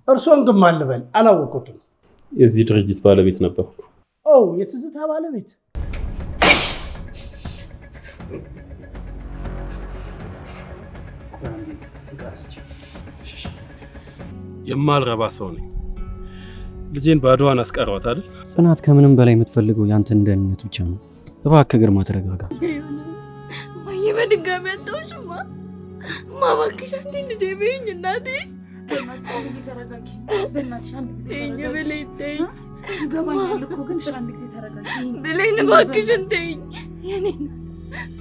እርሶን ግን ማን ልበል አላወቁትም። የዚህ ድርጅት ባለቤት ነበርኩ። የትዝታ ባለቤት? የማልረባ ሰው ነኝ። ልጄን ባዶዋን አስቀረዋት አይደል? ጽናት ከምንም በላይ የምትፈልገው ያንተን ደህንነት ብቻ ነው። እባክህ ግርማ ተረጋጋ። ወይ በድጋሚ አጣውሽማ ማባክሽ አንዴ ልጄ በይኝ እናቴ። ብሌን እባክሽን ተይኝ።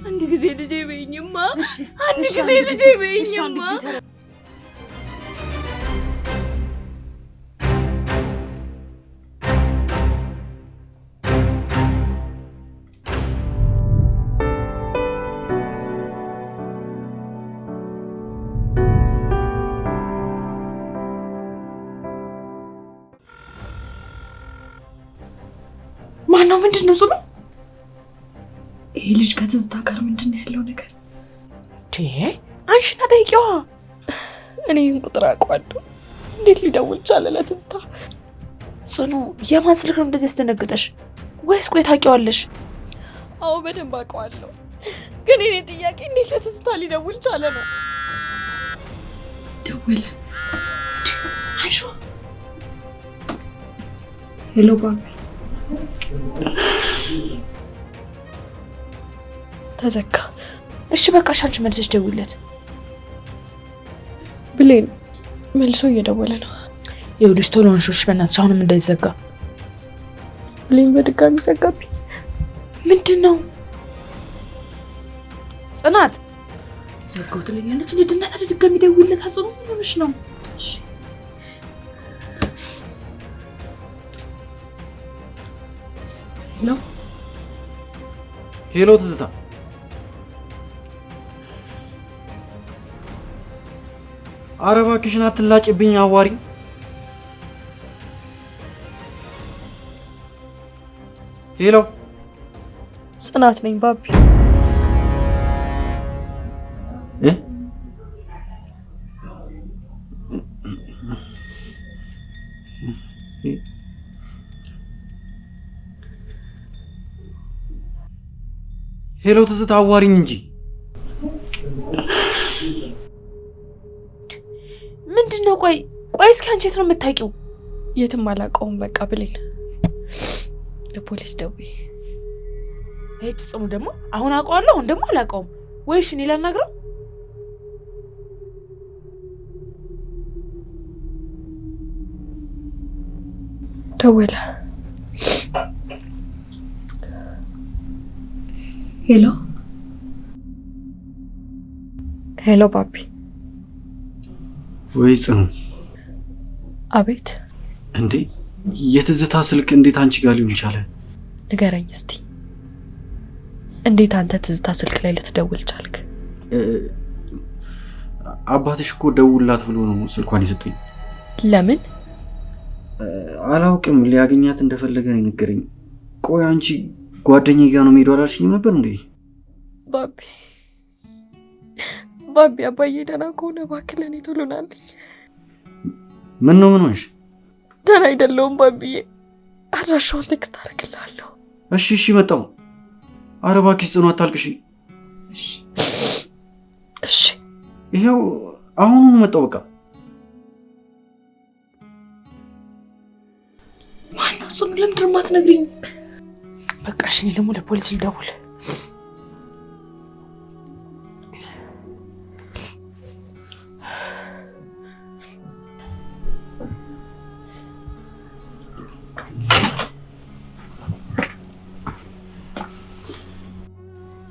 አንድ ጊዜ ልጄ በይኝማ፣ አንድ ጊዜ ልጄ በይኝማ። ማነው? ምንድነው ጽኑ? ይሄ ልጅ ከትዝታ ጋር ምንድነው ያለው ነገር? አንቺና ጠይቂዋ። እኔ ይህን ቁጥር አውቀዋለሁ። እንዴት ሊደውል ቻለ ለትዝታ? ጽኑ፣ የማን ስልክ ነው እንደዚህ ያስደነግጠሽ? ወይስ ቆይ ታውቂዋለሽ? አዎ በደንብ አውቀዋለሁ። ግን እኔ ጥያቄ እንዴት ለትዝታ ሊደውል ቻለ ነው። ደወለ። አንሹ። ሄሎ ባቢ። ተዘጋ። እሺ በቃ ሻንቺ መልሰሽ ደውለት። ብሌን መልሶ እየደወለ ነው። ይኸውልሽ ቶሎ አንሺሽ በእናትሽ፣ አሁንም እንዳይዘጋ። ብሌን በድጋሚ ዘጋብኝ። ምንድን ነው ጽናት? ዘጋው ትለኛለች። ልድና ተደጋሚ ደውለት። አጽኑ ምን ሆነሽ ነው? ሄሎ ትዝታ፣ ኧረ እባክሽን አትላጭብኝ፣ አዋሪ። ሄሎ ጽናት ነኝ ባቢ። ሄሎ ትዝታ፣ አዋሪኝ እንጂ። ምንድነው? ቆይ እስኪ አንቺ የት ነው የምታውቂው? የትም አላውቀውም። በቃ ብሌን ለፖሊስ ደውይ። ሄት ጽኑ ደግሞ አሁን አውቀዋለሁ፣ አሁን ደግሞ አላውቀውም። ወይሽ እኔ ላናግረው? ደወለ። ሄሎ ባቢ። ወይ ጽኑ። አቤት። እንዴ የትዝታ ስልክ እንዴት አንቺ ጋር ሊሆን ቻለ? ንገረኝ እስቲ። እንዴት አንተ ትዝታ ስልክ ላይ ልትደውል ቻልክ? አባትሽ እኮ ደውላት ብሎ ነው ስልኳን የሰጠኝ። ለምን? አላውቅም፣ ሊያገኛት እንደፈለገ ነው የነገረኝ። ቆይ አንቺ ጓደኛዬ ጋር ነው የምሄደው አላልሽኝም ነበር እንዴ? ባቢ አባዬ ደህና ከሆነ እባክህ ለእኔ ቶሎ ናልኝ። ምን ሆንሽ? ደህና አይደለሁም ባቢዬ። አድራሻውን ቴክስት አደርግልሃለሁ። እሺ መጣሁ። ኧረ እባክሽ ጽኑ አታልቅሽ። እሺ ይኸው አሁኑኑ መጣሁ። በቃ ማነው ጽኑ? ለምንድን ነው የማትነግሪኝ? በቃ እሺ እኔ ደግሞ ለፖሊስ ልደውል።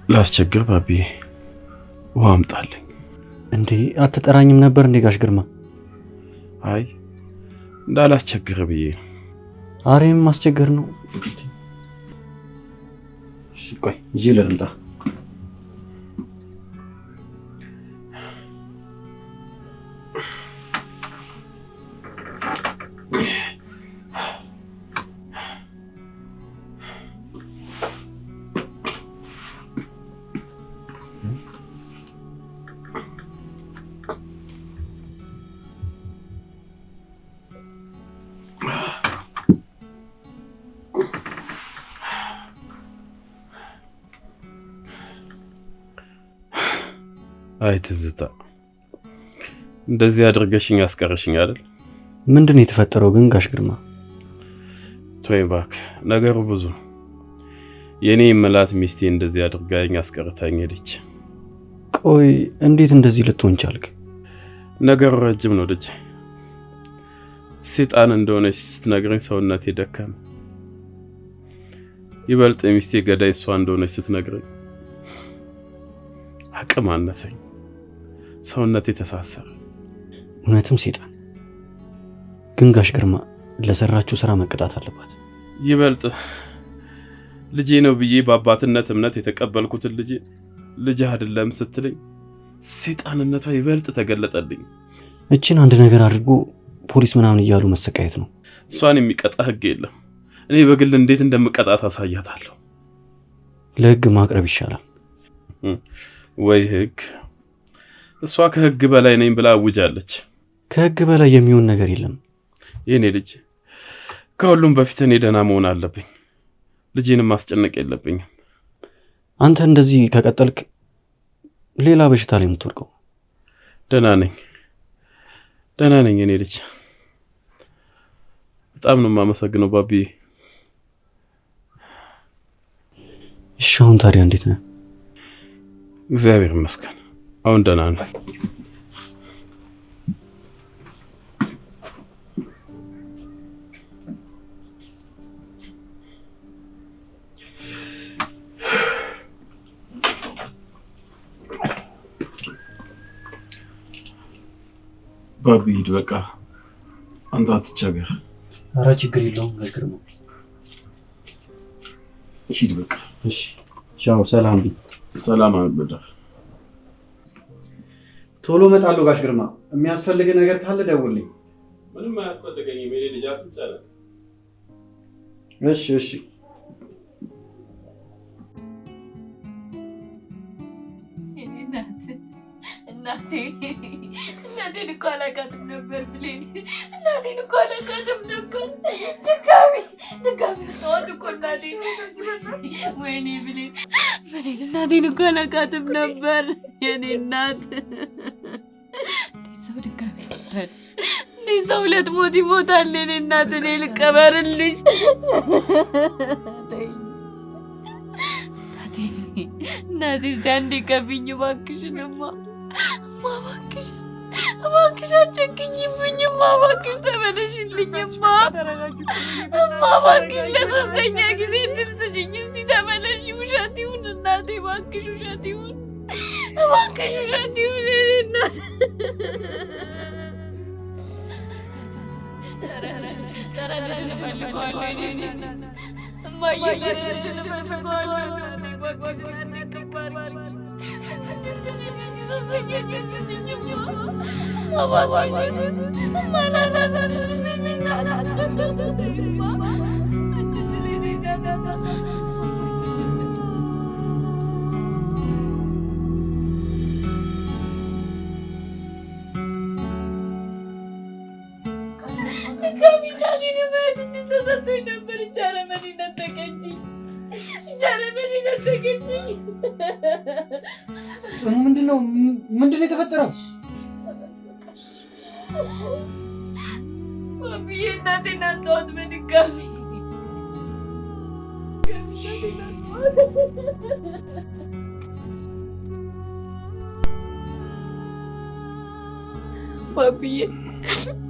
ላስቸግር ባቢ፣ ውሃ አምጣልኝ። እንዴ አትጠራኝም ነበር እንዴ ጋሽ ግርማ? አይ እንዳላስቸግር ብዬ። አሬም ማስቸገር ነው። እሺ ቆይ ይዤ ልምጣ። አይ ትዝታ፣ እንደዚህ አድርገሽኝ አስቀርሽኝ አይደል? ምንድነው የተፈጠረው ግን ጋሽ ግርማ? ተወኝ እባክህ፣ ነገሩ ብዙ ነው። የኔ መላት ሚስቴ እንደዚህ አድርጋኝ አስቀርታኝ ሄደች። ቆይ እንዴት እንደዚህ ልትሆን ቻልክ? ነገሩ ረጅም ነው ልጅ። ሰይጣን እንደሆነች ስትነግረኝ ሰውነቴ ደከመ። ይበልጥ ሚስቴ ገዳይ እሷ እንደሆነች ስትነግረኝ አቅም አነሰኝ፣ ሰውነቴ ተሳሰረ። እውነትም ሰይጣን። ግን ጋሽ ግርማ ለሰራችሁ ስራ መቀጣት አለባት። ይበልጥ ልጄ ነው ብዬ በአባትነት እምነት የተቀበልኩትን ልጅ አይደለም ስትለኝ ሰይጣንነቷ ይበልጥ ተገለጠልኝ። እቺን አንድ ነገር አድርጎ ፖሊስ ምናምን እያሉ መሰቃየት ነው። እሷን የሚቀጣ ህግ የለም። እኔ በግል እንዴት እንደምቀጣት አሳያታለሁ። ለህግ ማቅረብ ይሻላል። ወይ ህግ! እሷ ከህግ በላይ ነኝ ብላ አውጃለች። ከህግ በላይ የሚሆን ነገር የለም። የኔ ልጅ ከሁሉም በፊት እኔ ደህና መሆን አለብኝ። ልጄንም ማስጨነቅ የለብኝም። አንተ እንደዚህ ከቀጠልክ ሌላ በሽታ ላይ የምትወድቀው። ደህና ነኝ የኔ ልጅ። በጣም ነው የማመሰግነው ባቢዬ። እሺ አሁን ታዲያ እንዴት ነህ? እግዚአብሔር ይመስገን አሁን ደህና ነኝ። ባቢ ሂድ በቃ፣ አንተ አትቸገር። ኧረ ችግር የለውም ጋሽ ግርማ። ሂድ በቃ። እሺ ቻው። ሰላም ቢ። ሰላም አልበደር። ቶሎ እመጣለሁ ጋሽ ግርማ። የሚያስፈልግ ነገር ካለ ደውልልኝ። ምንም አያስፈልገኝም የኔ ልጅ አትጨነቅ። እሺ እናቴን እኮ አላውቃትም ነበር ብሌን። እናቴን እኮ አላውቃትም ነበር። ድጋሚ ሰዋት እኮ እናቴን። ወይኔ ብሌን እናቴን እኮ አላውቃትም ነበር። የኔ እናት እንዴት ሰው ድጋሚ ይሞታል? እንዴት ሰው ሁለት ሞት ይሞታል? የኔ እናት እኔ ልቀበርልሽ። እናቴ እስኪ አንዴ ቀፊኝ እባክሽንማ። እባክሽ አትጨክኝብኝማ። እባክሽ ተመለሽልኝማ። እባክሽ ለሶስተኛ ጊዜ እድል ስጪኝ። እስኪ ተመለሽ። ውሸት ይሁን እናቴ፣ እባክሽ ውሸት ይሁን፣ እባክሽ ውሸት ይሁን። እናት ተረልሽን እፈልገዋለሁ። እማዬ ተረልሽን እፈልገዋለሁ። እባክሽ አንቀባል ጽኑ ምንድነው የተፈጠረው? ባቢዬ እናቴን አጣኋት በድጋሚ።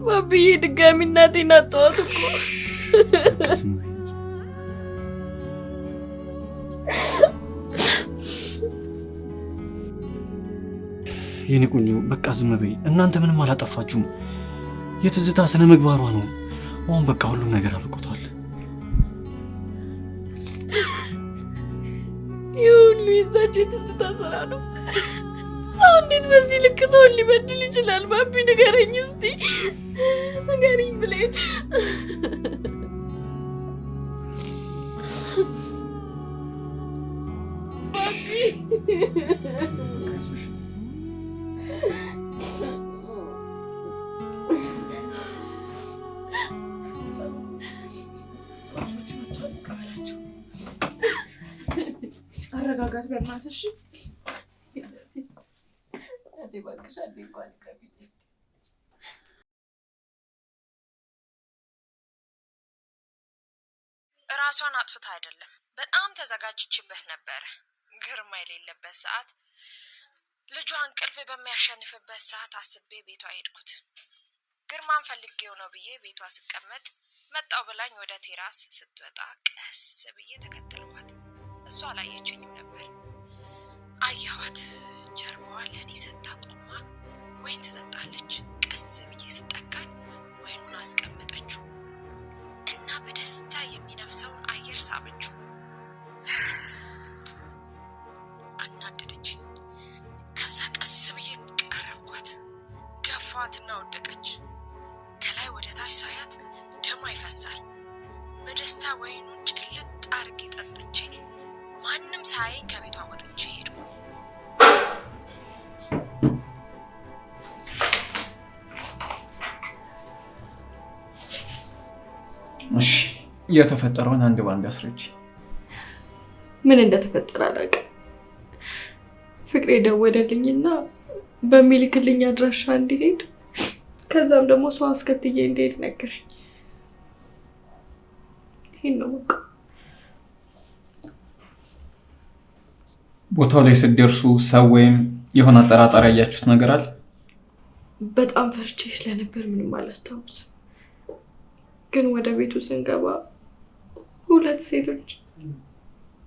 ባቢዬ ድጋሚ እናቴን አጣኋት እኮ። የኔ ቆንጆ በቃ ዝም በይ። እናንተ ምንም አላጠፋችሁም። የትዝታ ስነ ምግባሯ ነው። አሁን በቃ ሁሉም ነገር አልቆታል። ይህ ሁሉ የዛች የትዝታ ስራ ነው። ሰው እንዴት በዚህ ልክ ሰውን ሊበድል ይችላል? ባቢ ንገረኝ እስቲ ንገረኝ ብሌን። ባቢ አረጋጋት በእናትሽ። እባክሽ አንዴ እንኳን ይቀርብኝ እስኪ። ራሷን አጥፍታ አይደለም፣ በጣም ተዘጋጅችበት ነበረ። ግርማ የሌለበት ሰዓት፣ ልጇ እንቅልፍ በሚያሸንፍበት ሰዓት አስቤ ቤቷ ሄድኩት። ግርማን ፈልጌው ነው ብዬ ቤቷ ስቀመጥ መጣው ብላኝ ወደ ቴራስ ስትወጣ ቀስ ብዬ ተከተልኳት። እሷ አላየችኝም ነበር። አየኋት። ጀርባዋን ለእኔ ሰጥታ ቆማ ወይን ትጠጣለች። ቀስ ብዬ ስጠጋት ወይኑን አስቀመጠችው እና በደስታ የሚነፍሰውን አየር ሳበችው። አናደደችኝ። ከዛ ቀስ ብዬ ቀረብኳት። ገፋዋትና ወደቀች። ከላይ ወደ ታች ሳያት ደሟ ይፈሳል። በደስታ ወይኑን ጭልጥ አርጌ ጠጥቼ ማንም ሳያየኝ ከቤቷ ወጥቼ ሄድኩ። እሺ የተፈጠረውን አንድ ባንድ አስረጅ። ምን እንደተፈጠረ አላውቅም። ፍቅሬ ደወለልኝና በሚልክልኝ አድራሻ እንዲሄድ ከዛም ደግሞ ሰው አስከትዬ እንዲሄድ ነገረኝ። ይሄን ነው በቃ። ቦታው ላይ ስትደርሱ ሰው ወይም የሆነ አጠራጣሪ ያያችሁት ነገር አለ? በጣም ፈርቼ ስለነበር ምንም አላስታውስም። ግን ወደ ቤቱ ስንገባ ሁለት ሴቶች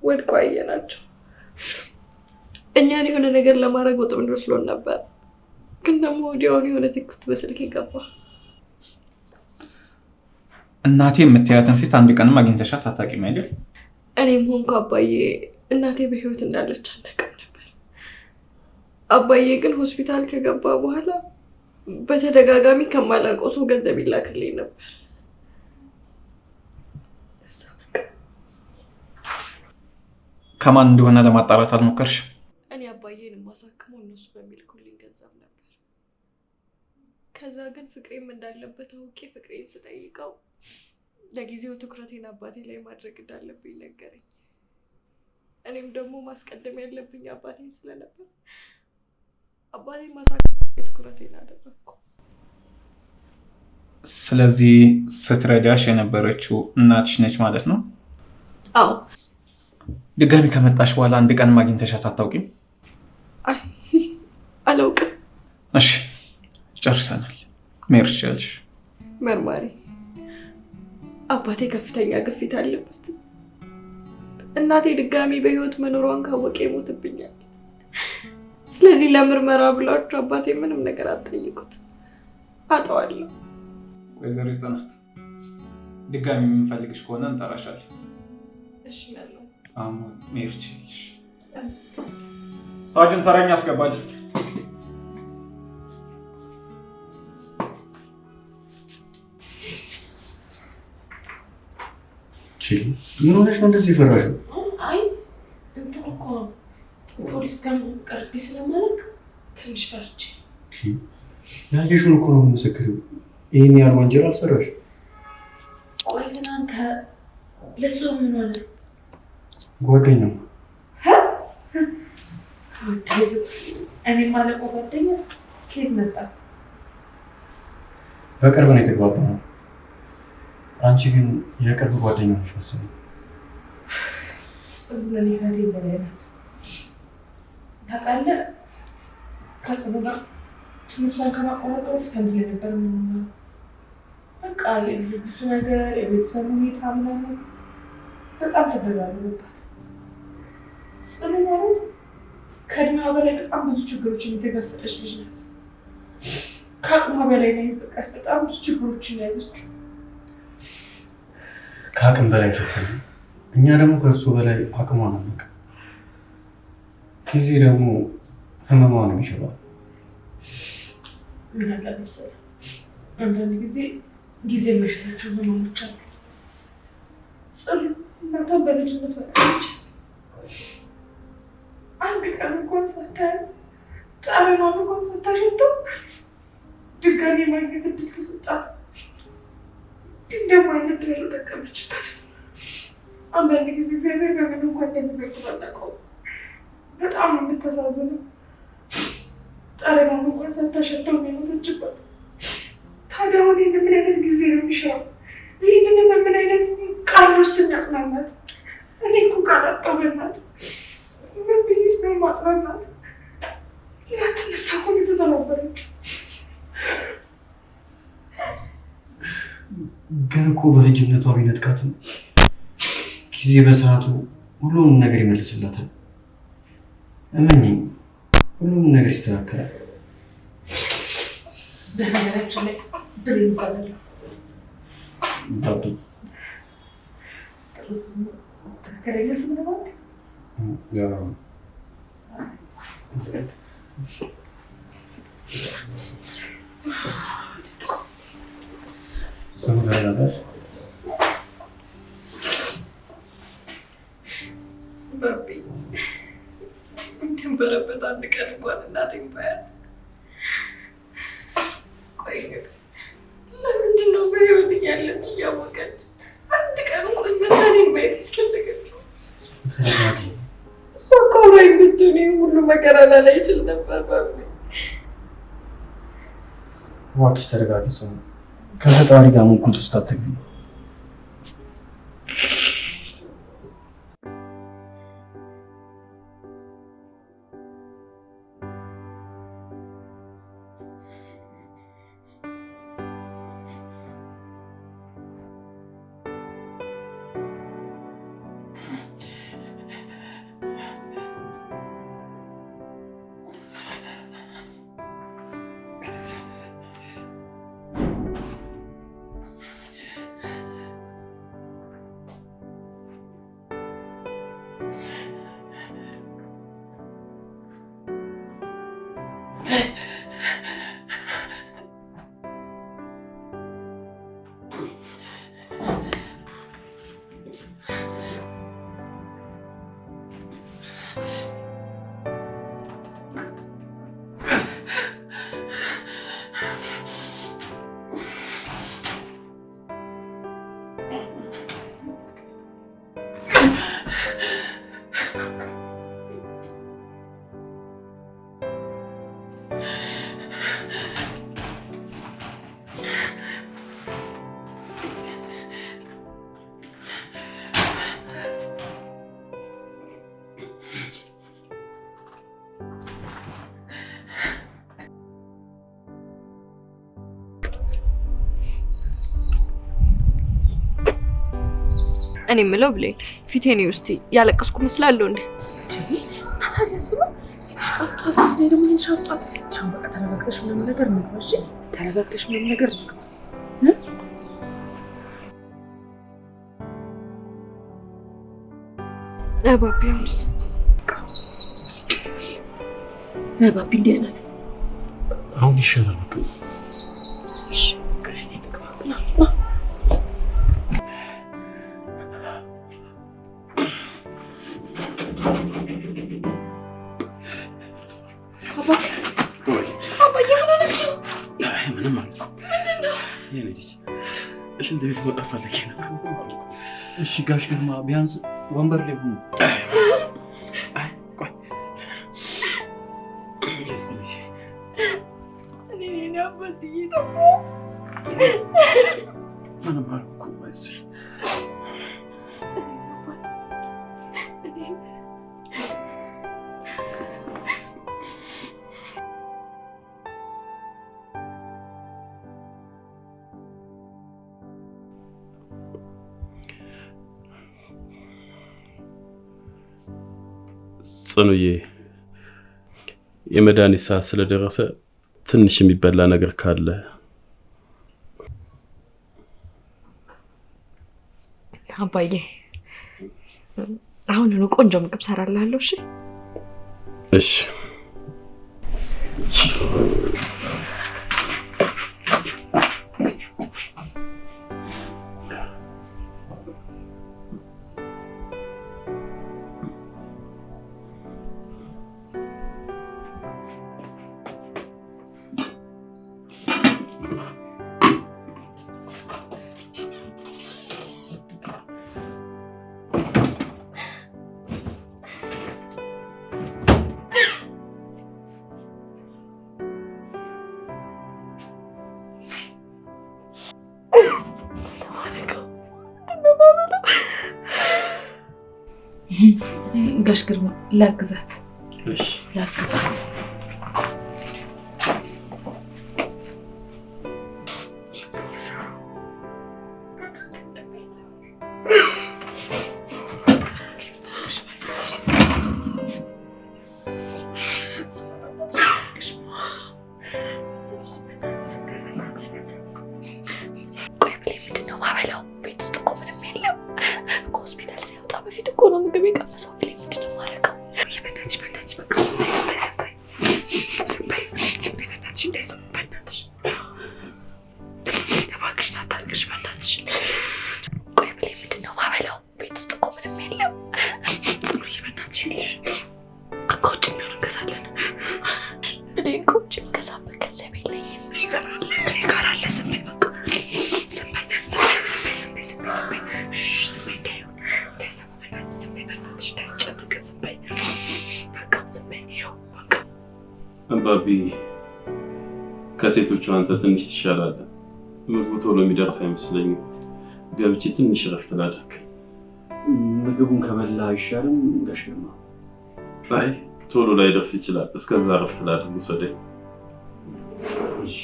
ወድቀው አየናቸው። እኛን የሆነ ነገር ለማድረግ ወጥመድ መስሎን ነበር። ግን ደግሞ ወዲያውኑ የሆነ ቴክስት በስልክ ገባ። እናቴ የምትያትን ሴት አንድ ቀንም አግኝተሻት አታውቂም አይደል? እኔም ሆንኩ አባዬ እናቴ በህይወት እንዳለች አናውቅም ነበር። አባዬ ግን ሆስፒታል ከገባ በኋላ በተደጋጋሚ ከማላውቀው ሰው ገንዘብ ይላክልኝ ነበር። ከማን እንደሆነ ለማጣራት አልሞከርሽ? እኔ አባዬን የማሳክመው እነሱ በሚልኩልኝ ገንዘብ ነበር። ከዛ ግን ፍቅሬም እንዳለበት አውቄ ፍቅሬን ስጠይቀው ለጊዜው ትኩረቴን አባቴ ላይ ማድረግ እንዳለብኝ ነገረኝ። እኔም ደግሞ ማስቀደም ያለብኝ አባቴን ስለነበር አባቴን ማሳከም ትኩረቴን አደረግኩ። ስለዚህ ስትረዳሽ የነበረችው እናትሽ ነች ማለት ነው? አዎ። ድጋሚ ከመጣሽ በኋላ አንድ ቀን አግኝተሻት አታውቂም? አይ አላውቅም። እሺ ጨርሰናል። መሄድ ትችያለሽ። መርማሪ፣ አባቴ ከፍተኛ ግፊት አለበት። እናቴ ድጋሚ በህይወት መኖሯን ካወቀ ይሞትብኛል። ስለዚህ ለምርመራ ብላችሁ አባቴ ምንም ነገር አትጠይቁት፣ አጠዋለሁ። ወይዘሪት ጽናት ድጋሚ የምንፈልግሽ ከሆነ እንጠራሻለን። እሺ ያለው አሁን መሄድ ትችያለሽ። ሳጅን ተረኛ አስገባል። ምን ሆነሽ ነው እንደዚህ ፈራሽው? አይ እንትን እኮ ፖሊስ ጋር ቀርቤ ስለማለቅ ትንሽ ፈርቼ። ያየሽውን እኮ ነው የምመሰክረው። ይሄን ያህል ወንጀል አልሰራሽ። ቆይ ግን አንተ ለሱ ምን ሆነ? ጓደኛው እኔ ማለት ጓደኛ ከየት መጣ? በቅርብ ነው የተግባባነው። አንቺ ግን የቅርብ ጓደኛ ነሽ መሰለኝ። ጽኑ ለኔ ከቴ በላይ ናት። ታውቃለህ፣ ከጽኑ ጋር ትምህርቷን ከማቋረጧ በፊት አንድ ላይ ነበር የምንማረው። በቃ የልጅቱ ነገር የቤተሰብ ሁኔታ ምናምን በጣም ተደራረበባት። ጽኑ ማለት ከእድሜዋ በላይ በጣም ብዙ ችግሮችን የተጋፈጠች ልጅ ናት። ከአቅሟ በላይ ነው የበቃት። በጣም ብዙ ችግሮችን ያዘችው። ከአቅም በላይ ፈተነ። እኛ ደግሞ ከእሱ በላይ አቅሟን አናውቅም። ጊዜ ደግሞ ህመሟን ይችላል። ምን አለ መሰለህ፣ አንዳንድ ጊዜ የሚሽላቸው ህመሞች አሉ። ጽኑ እናቷ በልጅነት በቃች። አንድ ቀን እንኳን ሳታያት ጠረኗን እንኳን ሳታሸተው ድጋሚ ማግኘት እድል ተሰጣት። ግን ደግሞ አይነት ድል ያልተጠቀመችበት። አንዳንድ ጊዜ እግዚአብሔር በምን እንኳን እንደሚገኝ ባላውቀው በጣም ነው የምታሳዝነው። ጠረኗን እንኳን ሳታሸተው ነው የሞተችበት። ታዲያ አሁን ይህን ምን አይነት ጊዜ ነው የሚሻለው? ይህንን ምን አይነት ቃል ነው የሚያጽናናት? እኔ እኮ ቃል አጣሁ በእናትህ። ምን ብዬሽ ነው ማጽናናት? ላትነሳ እኮ ነው የተሰባበረችው። ግን እኮ በልጅነቷ ቢነጥቃትም ጊዜ በሰዓቱ ሁሉንም ነገር ይመልስላታል። እመኚኝ፣ ሁሉም ነገር ይስተካከላል። በነገራችን ላይ ብሬ ይባላል። ባቢ ትክክለኛ ስም ነው ማለት ስሙ ላይ ነበር። ባቢ እንደነበረበት አንድ ቀን እንኳን እናቴን ባያት። ቆይ ለምንድን ነው በህይወት እያለች እያወቀች አንድ ቀን እንኳን መታኔን ማየት የፈለገችው? እሷ እኮ ላይ ብትሆን ሁሉ መከራ ላላይ ይችል ነበር። ባቢ እባክሽ ተረጋጊ። ጽኑ፣ ከፈጣሪ ጋር ሙግት ውስጥ አትግቢ። እኔ የምለው ብሌን ፊቴን ውስጥ ያለቀስኩ መስላለሁ እንዴ? እና ታዲያ ስማ ፊትሽ ቀልቷል። እዚህ ደግሞ ይንሻጣል። ቻው በቃ ተረጋግተሽ ምንም ነገር ምግባ። እሺ ተረጋግተሽ ምንም ነገር ምግባ። ባቢ አሁንስ ባቢ እንዴት ናት? አሁን ይሻላል። እሺ ከሽ ንግባ ና ምንም አልኩ። የኔ ልጅ ሽንት ቤት መውጣት ፈልጌ ነበር። እሺ ጋሽ ግርማ ቢያንስ ወንበር ላይ ሁኑ። ቆይ እኔ አባትዬ ደግሞ ምንም አልኩ። አይዞሽ ጽኑዬ፣ የመድኃኒት ሰዓት ስለደረሰ ትንሽ የሚበላ ነገር ካለ አባዬ። አሁን ነው ቆንጆ ምግብ ሰራላለሁ። እሺ እሺ። ጋሽ ግርማ ላግዛት። እሺ ላግዛት። አባቢ ከሴቶቹ አንተ ትንሽ ትሻላለህ። ምግቡ ቶሎ የሚደርስ አይመስለኝም። ገብቼ ትንሽ እረፍት ላድርግ። ምግቡን ከበላ አይሻልም ጋሽ ግርማ? አይ ቶሎ ላይደርስ ይችላል። እስከዛ እረፍት ላድርግ ውሰደኝ። እሺ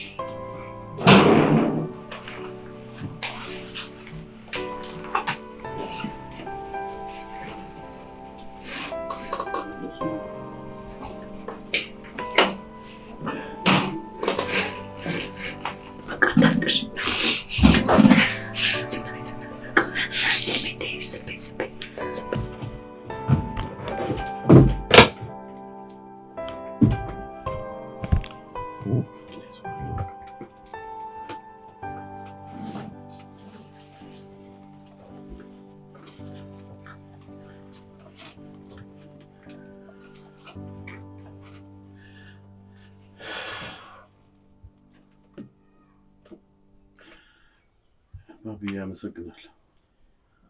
አባቢ አመሰግናለሁ።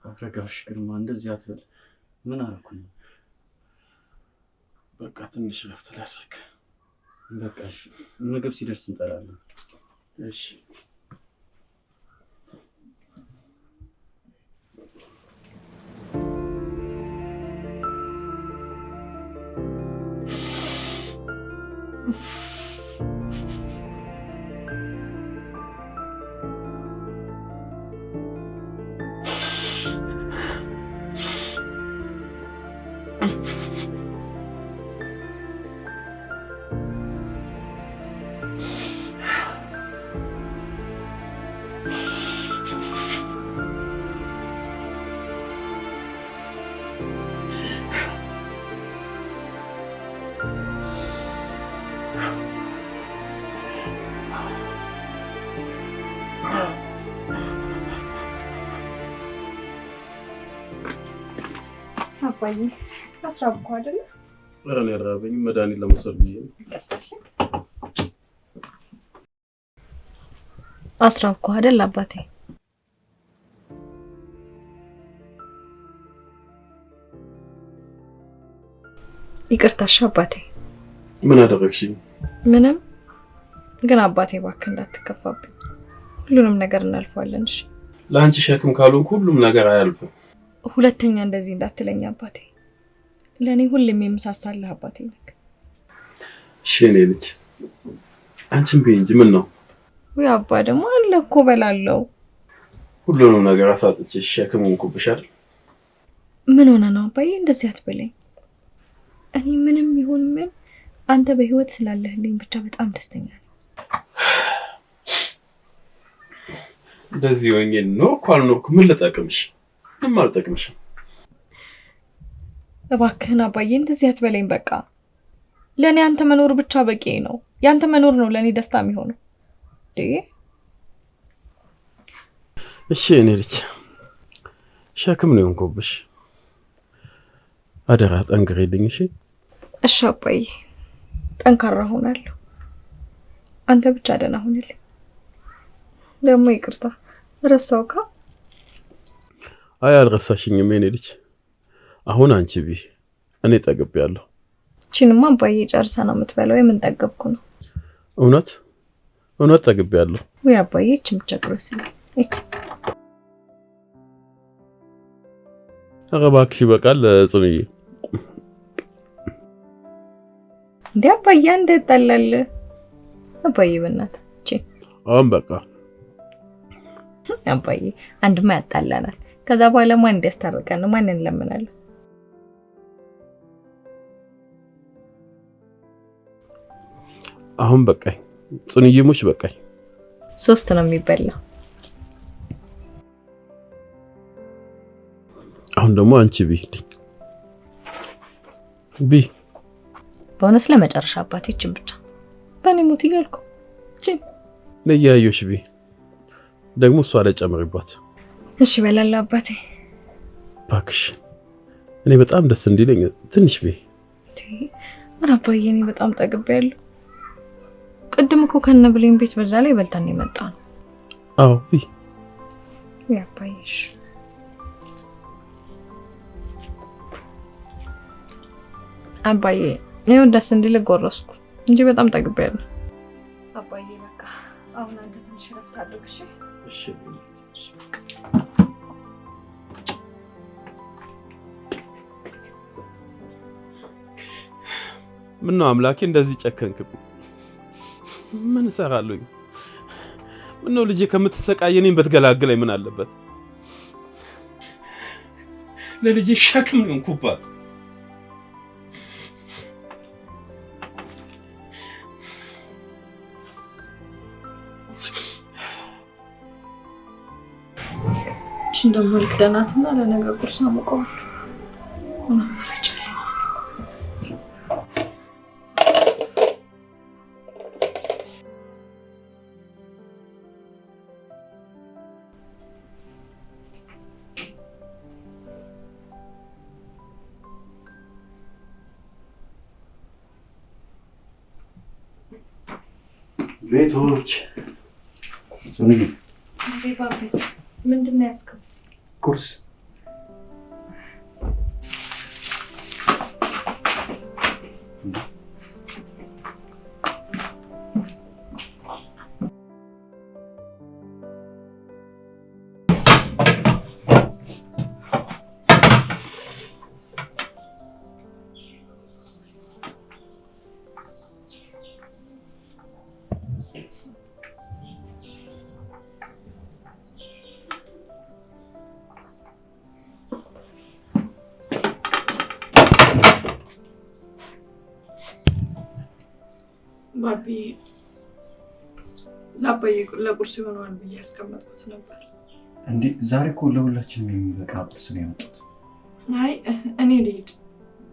ኧረ ጋሽ ግርማ እንደዚህ አትበል። ምን አደረኩኝ? በቃ ትንሽ እረፍት ላድርግ። በቃ እሺ፣ ምግብ ሲደርስ እንጠራለን። እሺ አባዬ አስራብኩ አይደል? ኧረ እኔ አልራበኝም። መድኃኒት ለመውሰድ ብዬ ነው። አስራብኩ አይደል አባቴ? ይቅርታሽ አባቴ። ምን አደረግሽኝ? ምንም። ግን አባቴ እባክህ እንዳትከፋብኝ። ሁሉንም ነገር እናልፈዋለን። እሺ? ለአንቺ ሸክም ካልሆንኩ ሁሉም ነገር አያልፍም። ሁለተኛ እንደዚህ እንዳትለኝ አባቴ። ለኔ ሁሌም የምሳሳልህ አባቴ ነህ። እሺ እኔ ልጅ አንቺም ቢሆን እንጂ ምን ነው? ወይ አባ ደግሞ አለ እኮ በላለው። ሁሉንም ነገር አሳጥቼሽ ሸክም ሆንኩብሽ አይደል? ምን ሆነ ነው አባዬ? እንደዚህ አትበለኝ። እኔ ምንም ይሁን ምን አንተ በህይወት ስላለህልኝ ብቻ በጣም ደስተኛ ነኝ። እንደዚህ ሆኜ ኖርኩ አልኖርኩ ምን ልጠቅምሽ? ምንም አልጠቅምሽም። እባክህን አባዬ እንደዚህ አትበለኝ። በቃ ለኔ አንተ መኖር ብቻ በቂ ነው። ያንተ መኖር ነው ለኔ ደስታ የሚሆነው። እሺ እኔ ልጅ ሸክም ነው የሆንኩብሽ። አደራ ጠንክሬልኝ። እሺ እሺ አባዬ ጠንካራ ሆናለሁ። አንተ ብቻ ደህና ሁንልኝ። ደግሞ ይቅርታ ረሳውካ? አይ አልረሳሽኝም የኔ ልጅ። አሁን አንቺ ቢ እኔ ጠግቤያለሁ። እቺንማ አባዬ ጨርሳ ነው የምትበላው። የምን ጠገብኩ ነው? እውነት ጠግቤያለሁ። ወይ አባዬ እቺን ብቻ ቅረስ ይላል። እቺ ኧረ እባክሽ ይበቃል ጽንዬ። እንዴ አባዬ እንደጠላል አባዬ በእናትህ አሁን በቃ አባዬ አንድማ ያጣላናል። ከዛ በኋላ ማን እንዲያስታርቀን ነው? ማንን እንለምናለን? አሁን በቃኝ ጽንዬ ሙች በቃኝ። 3 ነው የሚበላው። አሁን ደግሞ አንቺ ቢ በእውነት ለመጨረሻ አባቴ እችን ብቻ በእኔ ሞት እያልኩ ለያዮሽ ቢ ደግሞ እሷ ላይ ጨምሪባት። እሺ በላለሁ አባቴ። እባክሽ እኔ በጣም ደስ እንዲለኝ ትንሽ ቢ። ኧረ አባዬ እኔ በጣም ጠግቤያለሁ። ቅድም እኮ ከነብሌን ቤት በዛ ላይ በልተን የመጣ ነው። አዎ ቢ ያባይሽ አባዬ ይኸው ደስ እንዲል ጎረስኩ እንጂ በጣም ጠግቤያለሁ። አባዬ በቃ አሁን አንተ ትንሽ ረፍት አድርግ እሺ? እሺ ምን ነው አምላኬ እንደዚህ ጨከንክብኝ? ምን እሰራለሁ? ምን ነው ልጄ ከምትሰቃይ እኔን በትገላግለኝ ምን አለበት? ለልጄ ሸክም ነው ኩባት። እንደሞ ልክደናትና ለነገ ቁርስ አሞቀው ቤቶች ጽንዬ ምንድን ነው ያስከው? ቁርስ ባቢ ለአባዬ ለቁርስ ይሆናል ብዬ ያስቀመጥኩት ነበር። እንዴ ዛሬ እኮ ለሁላችንም የሚበቃ ቁርስ ነው ያመጡት። አይ እኔ ልሂድ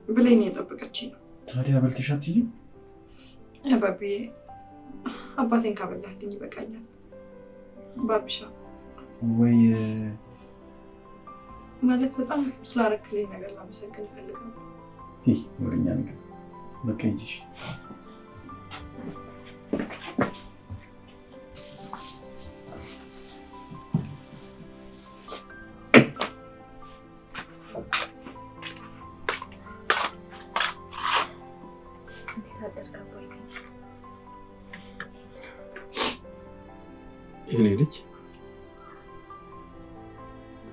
ብለኝ ነው የጠበቀችኝ። ታዲያ በልተሽ አትይም? ባቢ አባቴን ካበላልኝ ይበቃኛል። ባቢሻ ወይ ማለት በጣም ስላረክልኝ ነገር ላመሰግን እፈልጋለሁ። ይህ ወሬኛ ነገር በቃ እንጂሽ የኔ ልጅ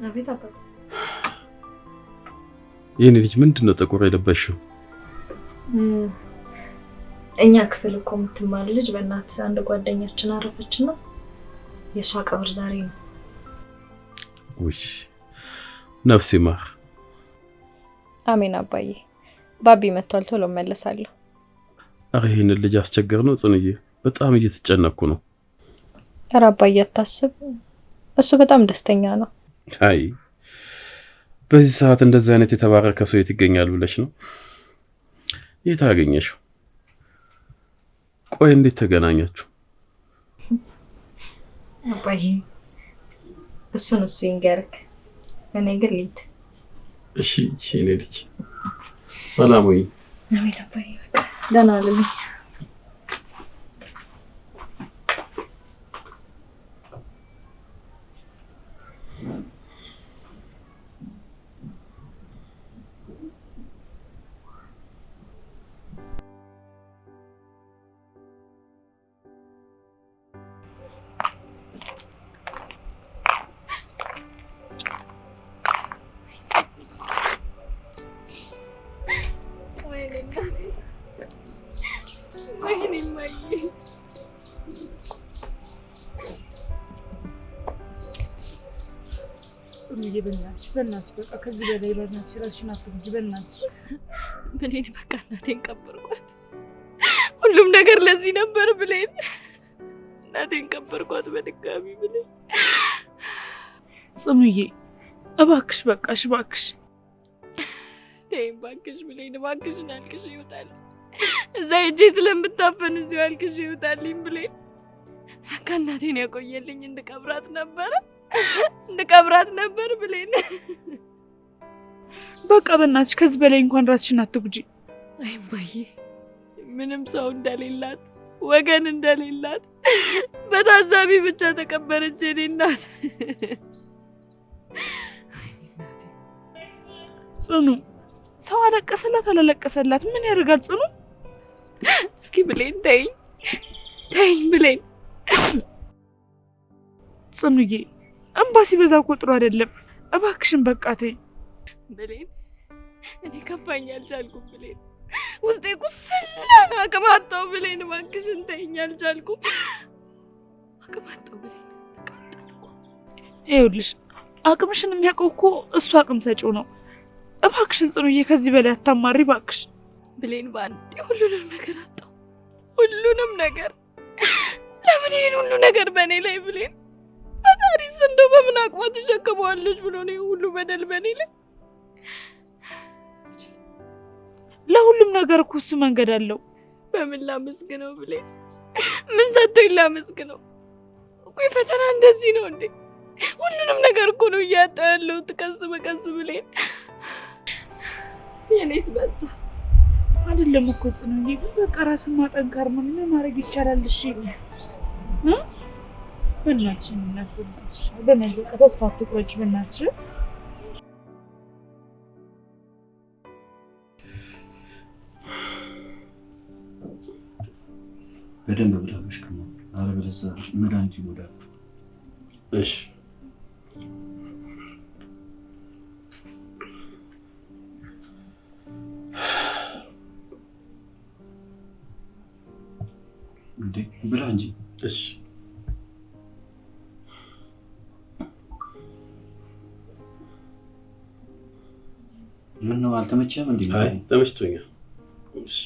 አቤት አባቴ። የኔ ልጅ ምንድነው ጥቁር የለበሽው? እኛ ክፍል እኮ የምትማር ልጅ በእናት አንድ ጓደኛችን አረፈችና የሷ ቀብር ዛሬ ነው። ውይ ነፍስ ይማር። አሜን አባዬ። ባቢ መጥቷል፣ ቶሎ እመለሳለሁ። አረ ይሄን ልጅ አስቸገር ነው ጽንዬ፣ በጣም እየተጨነኩ ነው። ኧረ አባዬ አታስብ፣ እሱ በጣም ደስተኛ ነው። አይ በዚህ ሰዓት እንደዚህ አይነት የተባረከ ሰው የት ይገኛል ብለሽ ነው? የት አገኘሽው? ቆይ እንዴት ተገናኛችሁ? አባዬ እሱ ይንገርክ፣ እኔ ግን ልሂድ። እሺ እኔ ልጅ ሰላም ወይ? አሜን አባዬ። በቃ ደህና ልኝ። ጽኑዬ በእናትሽ በቃ ከዚህ በላይ በእናትሽ ራስሽን አትጉጂ በእናትሽ። ብሌን በቃ እናቴን ቀበርኳት። ሁሉም ነገር ለዚህ ነበር ብሌን። እናቴን ቀበርኳት በድጋሚ ብሌን። ጽኑዬ እባክሽ በቃሽ እባክሽ ተይኝ እባክሽ ብሌን፣ እባክሽን አልቅሽ ይወጣል። እዛ ሄጄ ስለምታፈን እዚሁ አልቅሽ ይወጣልኝ ብሌን። በቃ እናቴን ያቆየልኝ እንድቀብራት ነበር ብሌን። በቃ በእናትሽ ከዚህ በላይ እንኳን ራስሽን አትጉጂ። አይ እማዬ፣ ምንም ሰው እንደሌላት ወገን እንደሌላት በታዛቢ ብቻ ተቀበረች የኔ እናት። ጽኑ ሰው አለቀሰላት አላለቀሰላት ምን ያደርጋል? ጽኑ እስኪ ብሌን ተይኝ ብሌን። ጽኑዬ እንባ ሲበዛ እኮ ጥሩ አይደለም። እባክሽን በቃ ተይኝ ብሌን። እኔ ከፋኝ አልቻልኩም ብሌን። ውስጤ ቁስላ አቅም አጣሁ ብሌን። እባክሽን ተይኝ አልቻልኩም። አቅም አጣሁ ብሌን። ተቃጠልኩ። ይኸውልሽ አቅምሽን የሚያውቀው እኮ እሱ አቅም ሰጪው ነው። እባክሽን ጽኑዬ ከዚህ በላይ አታማሪ እባክሽ ብሌን። በአንዴ ሁሉንም ነገር አጣሁ፣ ሁሉንም ነገር። ለምን ይሄን ሁሉ ነገር በእኔ ላይ ብሌን? ፈጣሪስ እንደው በምን አቅሟ ትሸከመዋለች ብሎ ነው ሁሉ በደል በእኔ ላይ? ለሁሉም ነገር እኮ እሱ መንገድ አለው። በምን ላመስግነው ብሌን? ምን ሰጥቶኝ ላመስግነው? ቆይ ፈተና እንደዚህ ነው እንዴ? ሁሉንም ነገር እኮ ነው እያጣሁ ያለሁት ቀስ በቀስ ብሌን። የኔስ በዛ አይደለም እኮ ጽኑዬ፣ ግን በቃ ራስን ማጠንከር ነው። ምን ማድረግ ይቻላል? እሺ በእናትሽ በእናትሽ ተስፋ አትቁረጭ በእናትሽ። በደንብ ብላለሽ ከማ አለበለዚያ መድኃኒቱ ይጎዳል። እሺ እንዴ ብላ እንጂ። እሺ ምን ነው አልተመቸህም እንዴ? አይ ተመችቶኛል። እሺ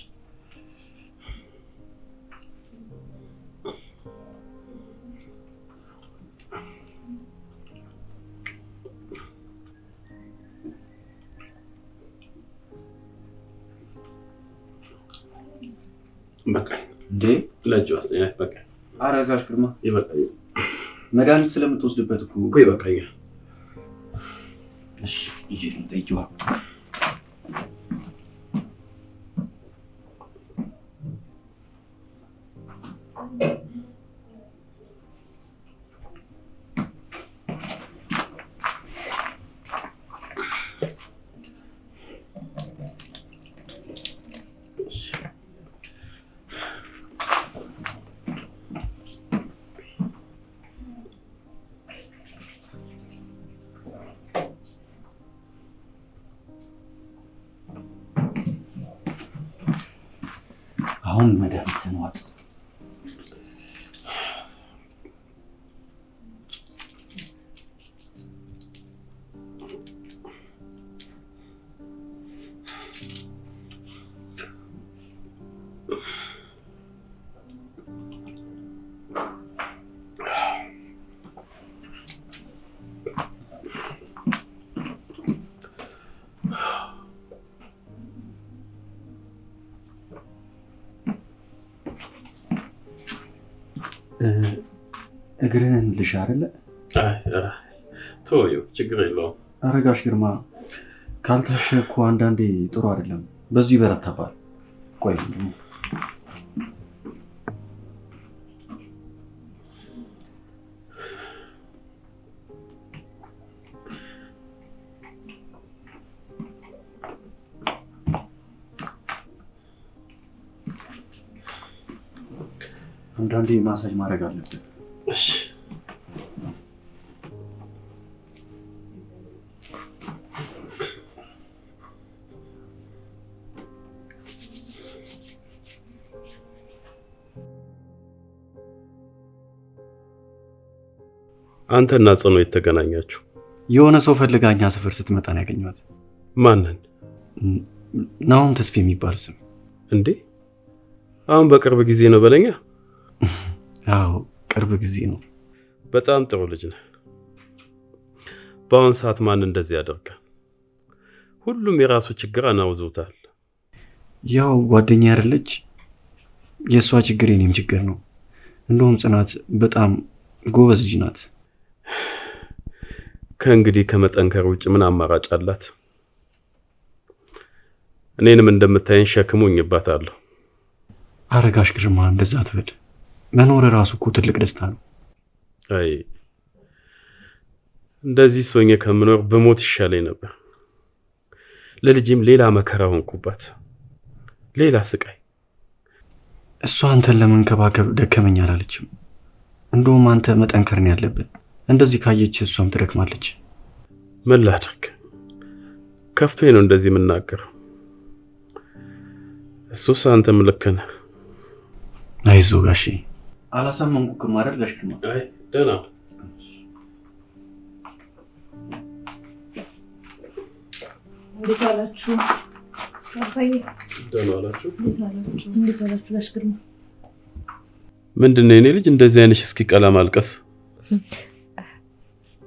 በቃ እንዴ ለጆ አስተኛ በቃ አረጋሽ ግርማ ይበቃኛል። መድኃኒት ስለምትወስድበት እኮ ይበቃኛል። እሺ ይዤ ልምጣ። አሁን መድኃኒትን ዋጥ። እግርህን ልሽ አይደለ? አይ ተወው፣ ችግር የለውም። አረጋሽ ግርማ ካልታሸ እኮ አንዳንዴ ጥሩ አይደለም። በዚሁ ይበረታባል። ቆይ አንዳንዴ ማሳጅ ማድረግ አለብን። እሺ አንተና ጽኑ የተገናኛችሁ የሆነ ሰው ፈልጋኛ ሰፈር ስትመጣ ነው ያገኘኋት። ማንን? ናሆም ተስፋ የሚባል ስም። እንዴ አሁን በቅርብ ጊዜ ነው በለኛ? አዎ ቅርብ ጊዜ ነው። በጣም ጥሩ ልጅ ነህ። በአሁን ሰዓት ማን እንደዚህ ያደርጋል? ሁሉም የራሱ ችግር አናውዞታል። ያው ጓደኛ አይደለች? የእሷ ችግር የኔም ችግር ነው። እንደውም ጽናት በጣም ጎበዝ ልጅ ናት። ከእንግዲህ ከመጠንከር ውጭ ምን አማራጭ አላት? እኔንም እንደምታየኝ ሸክሙኝባታለሁ። ኧረ ጋሽ ግርማ እንደዛ አትበል። መኖር ራሱ እኮ ትልቅ ደስታ ነው። አይ እንደዚህ ሶኜ ከምኖር በሞት ይሻለኝ ነበር። ለልጅም ሌላ መከራ ሆንኩባት፣ ሌላ ስቃይ። እሷ አንተን ለመንከባከብ ደከመኝ አላለችም። እንደውም አንተ መጠንከር ነው ያለብን። እንደዚህ ካየች እሷም ትደክማለች። ምን ላድርግ? ከፍቶኝ ነው እንደዚህ የምናገረው። እሱስ አንተም ልክ ነህ። አይዞህ ጋሼ። አላሳመንኩህም አይደል ጋሽ ግርማ? አይ ደህና እንዴት አላችሁ? አባዬ ደህና አላችሁ? እንዴት አላችሁ ጋሽ ግርማ? ምንድነው የኔ ልጅ እንደዚህ አይነሽ እስኪ ቀላ ማልቀስ?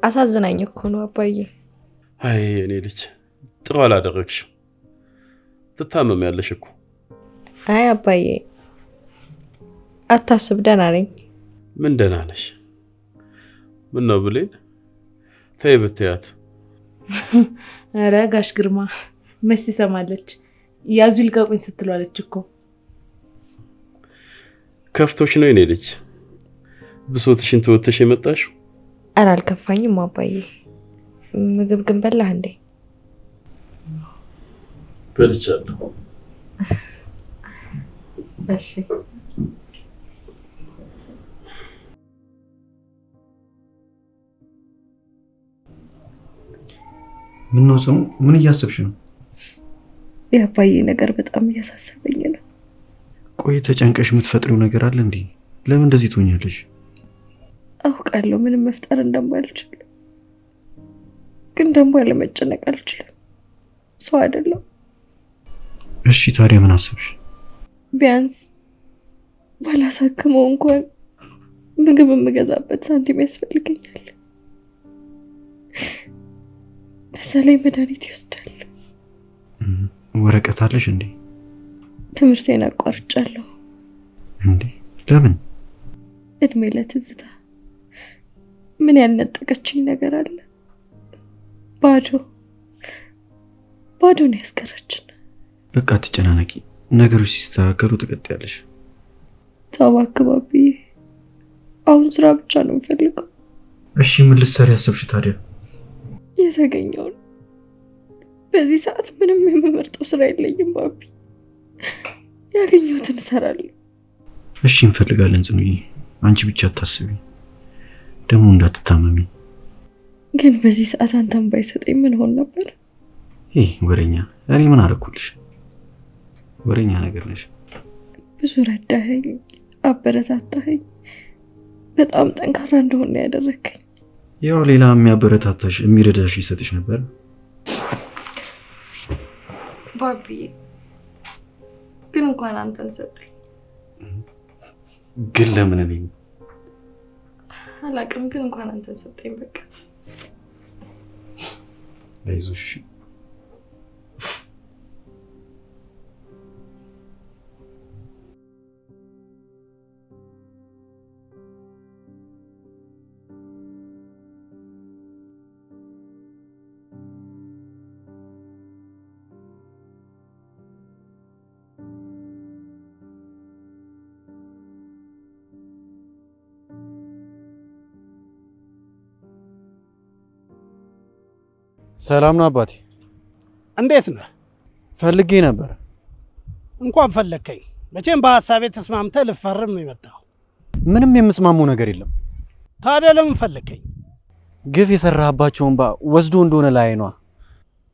አሳዝናኝ እኮ ነው አባዬ። አይ የኔ ልጅ ጥሩ አላደረግሽም። ትታመሚያለሽ እኮ። አይ አባዬ አታስብ፣ ደህና ነኝ። ምን ደህና ነሽ? ምን ነው ብሌን? ተይ ብትያት። ኧረ ጋሽ ግርማ መች ትሰማለች? ያዙ ይልቀቁኝ ስትሏለች እኮ። ከፍቶሽ ነው የኔ ልጅ? ብሶትሽን ተወተሽ የመጣሽው? ኧረ አልከፋኝም አባዬ። ምግብ ግን በላህ እንዴ? በልቻለሁ። እሺ ምን ነው ጽኑ? ምን እያሰብሽ ነው? የአባዬ ነገር በጣም እያሳሰበኝ ነው። ቆይ ተጨንቀሽ የምትፈጥሪው ነገር አለ እንዴ? ለምን እንደዚህ ትሆኛለሽ? አውቃለሁ ምንም መፍጠር እንደማልችል፣ ግን ደግሞ ያለመጨነቅ አልችልም። ሰው አይደለም። እሺ ታዲያ ምን አሰብሽ? ቢያንስ ባላሳክመው እንኳን ምግብ የምገዛበት ሳንቲም ያስፈልገኛል። በዛ ላይ መድኃኒት ይወስዳል። ወረቀት አለሽ እንዴ? ትምህርቴን አቋርጫለሁ። እንዴ ለምን? እድሜ ለትዝታ። ምን ያልነጠቀችኝ ነገር አለ? ባዶ ነው ያስቀረችን። በቃ አትጨናነቂ። ነገሮች ሲስተካከሉ ትቀጥያለሽ። ተው አካባቢ። አሁን ስራ ብቻ ነው የምፈልገው። እሺ ምን ልትሰሪ ያሰብሽ ታዲያ? የተገኘውን። በዚህ ሰዓት ምንም የምመርጠው ስራ የለኝም ባቢ። ያገኘሁትን እሰራለሁ። እሺ እንፈልጋለን ጽኑዬ። አንቺ ብቻ አታስቢ፣ ደግሞ እንዳትታመሚ። ግን በዚህ ሰዓት አንተም ባይሰጠኝ ምን ሆን ነበር? ይህ ወሬኛ። እኔ ምን አደረኩልሽ? ወሬኛ ነገር ነሽ። ብዙ ረዳኸኝ፣ አበረታታኸኝ። በጣም ጠንካራ እንደሆነ ያደረከኝ። ያው ሌላ የሚያበረታታሽ የሚረዳሽ ይሰጥሽ ነበር ባቢ። ግን እንኳን አንተን ሰጠኝ። ግን ለምን እኔ አላውቅም፣ ግን እንኳን አንተን ሰጠኝ። በቃ አይዞሽ። ሰላም ነው አባቴ። እንዴት ነህ? ፈልጌ ነበር። እንኳን ፈለግከኝ። መቼም በሀሳቤ ተስማምተህ ልፈርም ነው የመጣው። ምንም የምስማሙ ነገር የለም። ታዲያ ለምን ፈለግከኝ? ግፍ የሰራህባቸውን ወስዶ እንደሆነ ላይ ነው።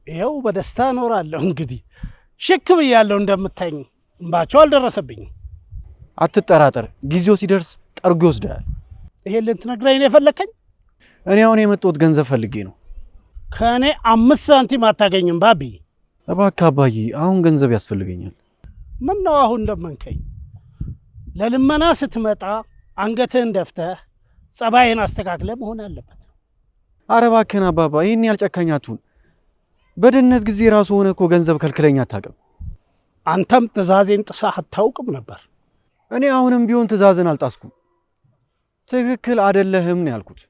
ይኸው በደስታ እኖራለሁ። እንግዲህ ሽክ ብያለሁ። እንደምታኝ እንባቸው አልደረሰብኝም። አትጠራጠር፣ ጊዜው ሲደርስ ጠርጎ ይወስዳል። ይሄን ልትነግረኝ ነው የፈለግከኝ? እኔ አሁን የመጣሁት ገንዘብ ፈልጌ ነው። ከእኔ 5 ሳንቲም አታገኝም ባቢ። እባክህ አባዬ አሁን ገንዘብ ያስፈልገኛል። ምን ነው አሁን ለመንከኝ? ለልመና ስትመጣ አንገትህን ደፍተህ ጸባይን አስተካክለ መሆን አለበት። አረ እባክህን አባባ ይሄን ያልጨካኝ አትሁን። በድህነት ጊዜ ራሱ ሆነ እኮ ገንዘብ ከልክለኛ አታውቅም። አንተም ትእዛዜን ጥሰህ አታውቅም ነበር። እኔ አሁንም ቢሆን ትእዛዝን አልጣስኩም። ትክክል አይደለህም ነው ያልኩት።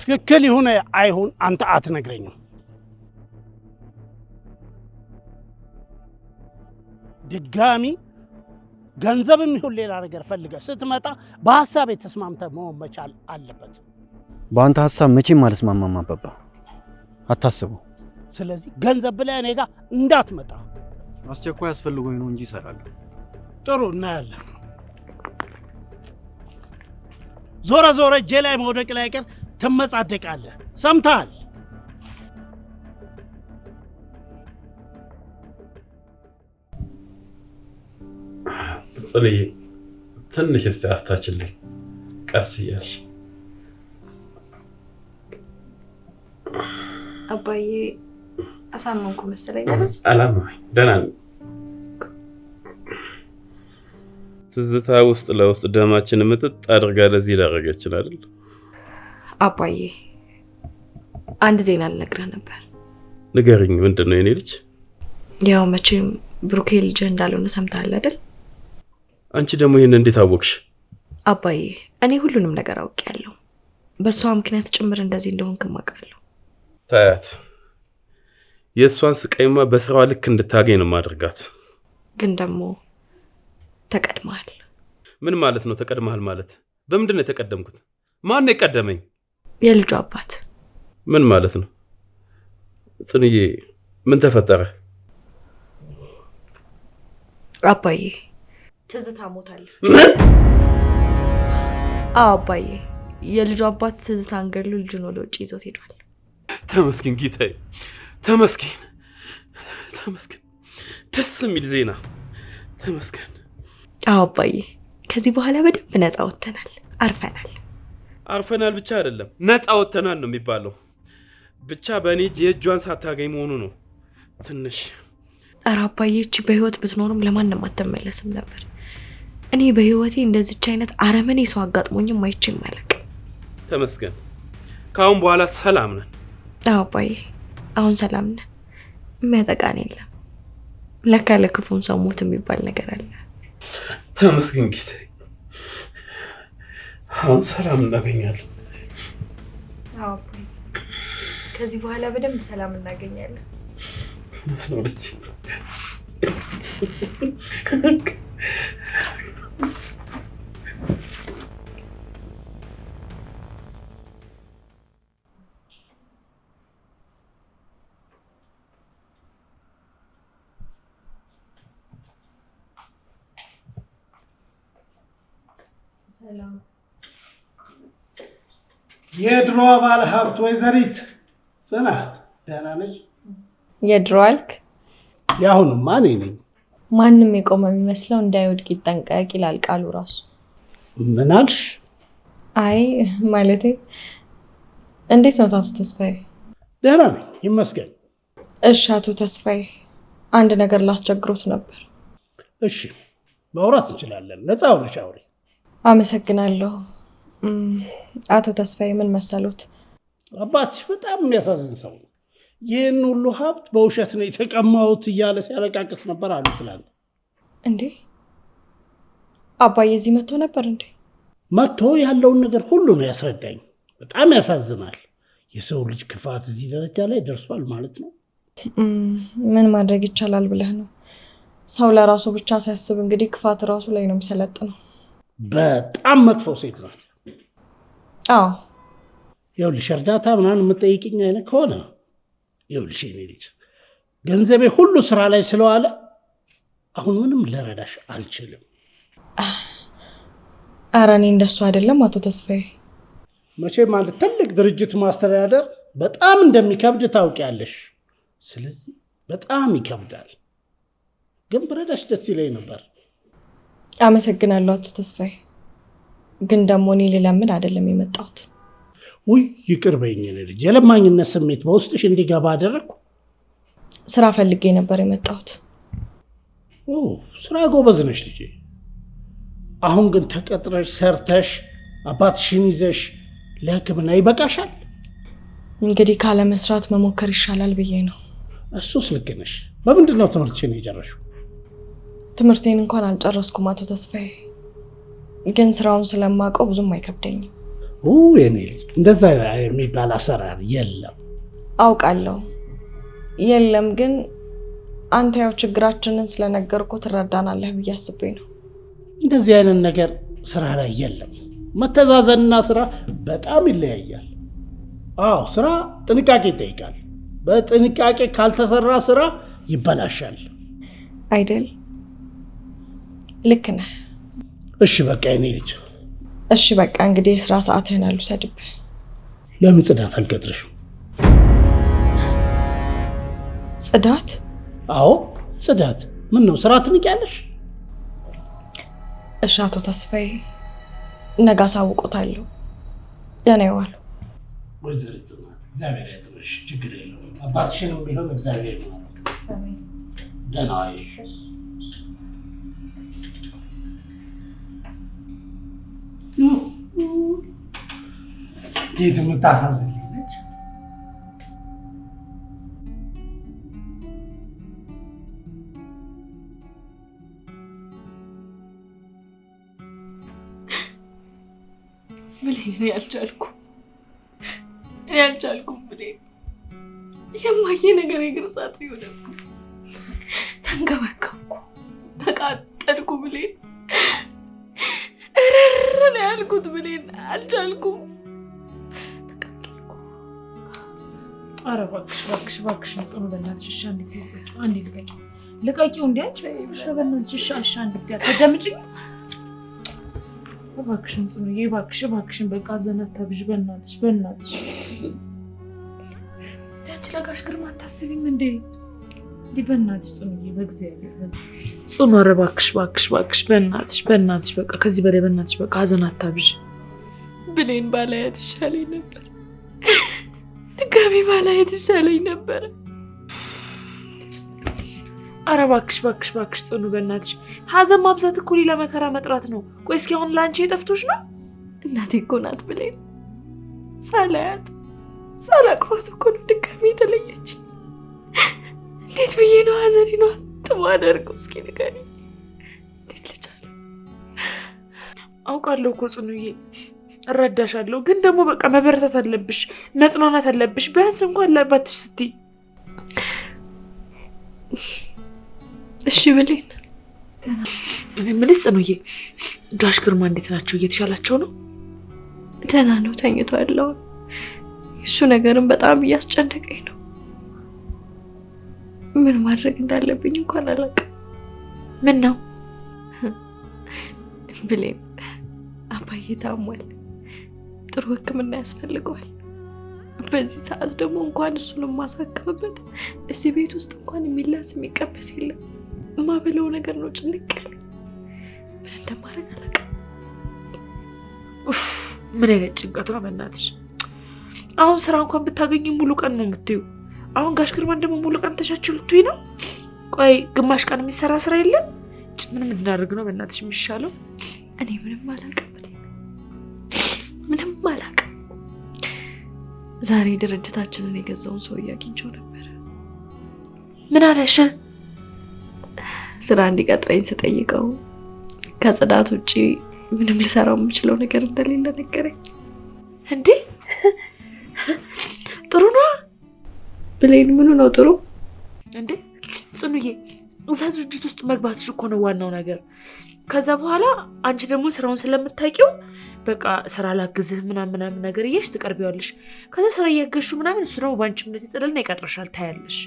ትክክል ይሁን አይሁን አንተ አትነግረኝም። ድጋሚ ገንዘብም ይሁን ሌላ ነገር ፈልገህ ስትመጣ በሐሳብ ተስማምተህ መሆን መቻል አለበት። በአንተ ሐሳብ መቼም አልስማማም አባባ፣ አታስቡ። ስለዚህ ገንዘብ ብለህ እኔ ጋር እንዳትመጣ። አስቸኳይ ያስፈልጎኝ ነው እንጂ እሰራለሁ። ጥሩ እናያለን። ዞረ ዞረ እጄ ላይ መውደቅ ላይ ቀር ትመጻደቃለህ። ሰምተሃል? ጽልዬ ትንሽ እስቲ አፍታችልኝ ቀስ እያልሽ። አባዬ አሳመንኩ መሰለኝ አይደል? አላማኝ ደህና ነኝ። ትዝታ ውስጥ ለውስጥ ደማችን ምጥጥ አድርጋ ለዚህ ዳረገችን አይደል? አባዬ አንድ ዜና ልነግርህ ነበር። ንገሪኝ። ምንድን ነው የኔ ልጅ? ያው መቼም ብሩኬ ልጅ እንዳልሆነ ሰምተሃል አይደል? አንቺ ደግሞ ይሄን እንዴት አወቅሽ? አባዬ እኔ ሁሉንም ነገር አውቄያለሁ። በሷ ምክንያት ጭምር እንደዚህ እንደሆንክ ማውቃለሁ። ታያት፣ የእሷን ስቃይማ በስራዋ ልክ እንድታገኝ ነው ማድረጋት። ግን ደግሞ ተቀድመሃል። ምን ማለት ነው ተቀድመሃል ማለት? በምንድን ነው የተቀደምኩት? ማን ነው የቀደመኝ? የልጁ አባት። ምን ማለት ነው? ጽንዬ ምን ተፈጠረ? አባዬ ትዝታ ሞታለች። አዎ አባዬ፣ የልጁ አባት ትዝታን ገድሎ ልጁን ወደ ውጭ ይዞት ሄዷል። ተመስገን ጌታዬ፣ ተመስገን ተመስገን። ደስ የሚል ዜና። ተመስገን። አዎ አባዬ፣ ከዚህ በኋላ በደንብ ነፃ ወጥተናል፣ አርፈናል። አርፈናል ብቻ አይደለም ነፃ ወጥተናል ነው የሚባለው። ብቻ በእኔ እጅ የእጇን ሳታገኝ መሆኑ ነው ትንሽ። ኧረ አባዬ፣ እቺ በህይወት ብትኖርም ለማንም አትመለስም ነበር። እኔ በህይወቴ እንደዚች አይነት አረመኔ ሰው አጋጥሞኝም አይቼም አላውቅም። ተመስገን። ከአሁን በኋላ ሰላም ነን። አዎ አባዬ፣ አሁን ሰላም ነን። የሚያጠቃን የለም። ለካ ለክፉም ሰው ሞት የሚባል ነገር አለ። ተመስገን ጌታዬ፣ አሁን ሰላም እናገኛለን። አዎ አባዬ፣ ከዚህ በኋላ በደንብ ሰላም እናገኛለን። ነው ልጅ ሰላም። የድሮ ባለ ሀብት ወይዘሪት ጽናት ደህና ነሽ? የድሮ አልክ? ያሁንማ እኔ ነኝ። ማንም የቆመ የሚመስለው እንዳይወድቅ ይጠንቀቅ ይላል ቃሉ ራሱ። ምን አልሽ? አይ ማለቴ እንዴት ነው አቶ ተስፋዬ? ደህና ነኝ ይመስገን። እሺ አቶ ተስፋዬ አንድ ነገር ላስቸግሮት ነበር። እሺ ማውራት እንችላለን። ነፃ ሆነሽ አውሪ። አመሰግናለሁ። አቶ ተስፋዬ ምን መሰሉት? አባትሽ በጣም የሚያሳዝን ሰው ነው። ይህን ሁሉ ሀብት በውሸት ነው የተቀማሁት እያለ ሲያለቃቅስ ነበር አሉ ትላንት። እንዴ አባዬ እዚህ መጥቶ ነበር እንዴ? መጥቶ ያለውን ነገር ሁሉ ነው ያስረዳኝ። በጣም ያሳዝናል። የሰው ልጅ ክፋት እዚህ ደረጃ ላይ ደርሷል ማለት ነው። ምን ማድረግ ይቻላል ብለህ ነው? ሰው ለራሱ ብቻ ሲያስብ እንግዲህ ክፋት ራሱ ላይ ነው የሚሰለጥነው። በጣም መጥፎ ሴት ናት። አዎ ይኸውልሽ እርዳታ ምናምን የምጠይቅኝ አይነት ከሆነ ይኸውልሽ የኔ ልጅ ገንዘቤ ሁሉ ስራ ላይ ስለዋለ አሁን ምንም ልረዳሽ አልችልም። ኧረ እኔ እንደሱ አይደለም አቶ ተስፋዬ። መቼም አንድ ትልቅ ድርጅት ማስተዳደር በጣም እንደሚከብድ ታውቂያለሽ። ስለዚህ በጣም ይከብዳል። ግን ብረዳሽ ደስ ይለኝ ነበር። አመሰግናለሁ አቶ ተስፋዬ። ግን ደግሞ እኔ ልለምን አይደለም የመጣሁት። ውይ ይቅር በይኝ ልጅ። የለማኝነት ስሜት በውስጥሽ እንዲገባ አደረግኩ። ስራ ፈልጌ ነበር የመጣሁት። ስራ ጎበዝ ነሽ ልጄ። አሁን ግን ተቀጥረሽ ሰርተሽ አባትሽን ይዘሽ ለሕክምና ይበቃሻል። እንግዲህ ካለ መስራት መሞከር ይሻላል ብዬ ነው። እሱስ ልክ ነሽ። በምንድን ነው ትምህርትሽን የጨረሽው? ትምህርቴን እንኳን አልጨረስኩም አቶ ተስፋዬ፣ ግን ስራውን ስለማውቀው ብዙም አይከብደኝም። የኔ ልጅ እንደዛ የሚባል አሰራር የለም። አውቃለሁ የለም፣ ግን አንተ ያው ችግራችንን ስለነገርኩ ትረዳናለህ ብዬ አስቤ ነው። እንደዚህ አይነት ነገር ስራ ላይ የለም። መተዛዘንና ስራ በጣም ይለያያል። አዎ ስራ ጥንቃቄ ይጠይቃል። በጥንቃቄ ካልተሰራ ስራ ይበላሻል አይደል? ልክ ነህ። እሺ በቃ የኔ ልጅ። እሺ በቃ እንግዲህ የስራ ሰዓትህን አልውሰድብህ። ለምን ጽዳት አልቀጥርሽም? ጽዳት? አዎ ጽዳት። ምን ነው ስራ ትንቂያለሽ? እሺ አቶ ተስፋዬ ነገ አሳውቆታለሁ። ደህና ይዋሉ። ወይዘሪት ጽናት እግዚአብሔር ያጥብሽ፣ ችግር የለውም። አባትሽንም ቢሆን እግዚአብሔር ነው። ደህና ዋይሽ። እንዴት የምታሳዝን ልጅ። ብሌን እኔ አልቻልኩም ብሌን። የማየ ነገር የግርሳት ሆነብኝ። ተንገበገብኩ፣ ተቃጠልኩ ብሌን። እረር ነው ያልኩት ብሌን። አልቻልኩም፣ ተቃጠልኩ። ኧረ እባክሽ ጽኑ፣ በእናትሽ እሺ፣ አንድ ጊዜ አንዴ ልቀቂው እንዴ አንቺ። እሺ በእናትሽ እሺ፣ አንድ ጊዜ አታዳምጪኝ። እባክሽን ጽኑዬ፣ እባክሽን በቃ ዘና አታብዥ፣ በእናትሽ። አንቺ ለጋሽ ግርማ አታስቢም እንዴ? በእናትሽ ጽኑዬ፣ በእግዚአብሔር ጽኑ፣ ኧረ እባክሽ በእናትሽ በቃ ከዚህ በላይ በእናትሽ በቃ ሀዘን አታብዥ። ብሌን ባላያት ይሻለኝ ነበር፣ ድጋሚ ባላያት ይሻለኝ ነበር። ኧረ እባክሽ ጽኑ፣ በእናትሽ ሀዘን ማብዛት እኮ ሌላ መከራ መጥራት ነው። ቆይ እስኪ አሁን ለአንቺ የጠፍቶሽ ነው? እናቴ እኮ ናት ብሌን። ሳላቅፋት እኮ ነው ድጋሚ የተለየች። እንዴት ብዬ ነው ሀዘኔን አጥቦ አደርገው? እስኪ ንገሪኝ፣ እንዴት ልቻለሁ? አውቃለሁ እኮ ጽኑዬ፣ እረዳሻለሁ። ግን ደግሞ በቃ መበረታት አለብሽ፣ መጽናናት አለብሽ። ቢያንስ እንኳን ለአባትሽ ስትይ። እሺ ብሌን። እኔ የምልሽ ጽኑዬ፣ ጋሽ ግርማ እንዴት ናቸው? እየተሻላቸው ነው? ደህና ነው፣ ተኝቷል። እሱ ነገርም በጣም እያስጨነቀኝ ነው። ምን ማድረግ እንዳለብኝ እንኳን አላውቅም። ምን ነው ብሌን? አባዬ ታሟል፣ ጥሩ ሕክምና ያስፈልገዋል። በዚህ ሰዓት ደግሞ እንኳን እሱን የማሳክምበት እዚህ ቤት ውስጥ እንኳን የሚላስ የሚቀበስ የለም። የማበለው ነገር ነው ጭንቅ ያለኝ። ምን እንደማደርግ አላውቅም። ምን አይነት ጭንቀት ነው በእናትሽ? አሁን ስራ እንኳን ብታገኝ ሙሉ ቀን ነው የምትዩ። አሁን ጋሽ ግርማን ደግሞ ሙሉ ቀን ተሻችው ልትይ ነው? ቆይ ግማሽ ቀን የሚሰራ ስራ የለም? ምንም እንድናደርግ ነው በእናትሽ የሚሻለው? እኔ ምንም አላውቅም፣ ምንም አላውቅም። ዛሬ ድርጅታችንን የገዛውን ሰውዬ አግኝቼው ነበር። ምን አለሽ? ስራ እንዲቀጥረኝ ስጠይቀው ከጽዳት ውጪ ምንም ልሰራው የምችለው ነገር እንደሌለ ነገረኝ። እንዴ ጥሩ ነው ብሌን። ምኑ ነው ጥሩ? እንዴ ጽኑዬ፣ እዛ ድርጅት ውስጥ መግባትሽ እኮ ነው ዋናው ነገር። ከዛ በኋላ አንቺ ደግሞ ስራውን ስለምታውቂው በቃ ስራ ላግዝህ ምናምን ነገር እያልሽ ትቀርቢዋለሽ። ከዛ ስራ እያገዝሹ ምናምን እሱ ደግሞ በአንቺ እምነት ይጥልና ይቀጥርሻል። ታያለሽ።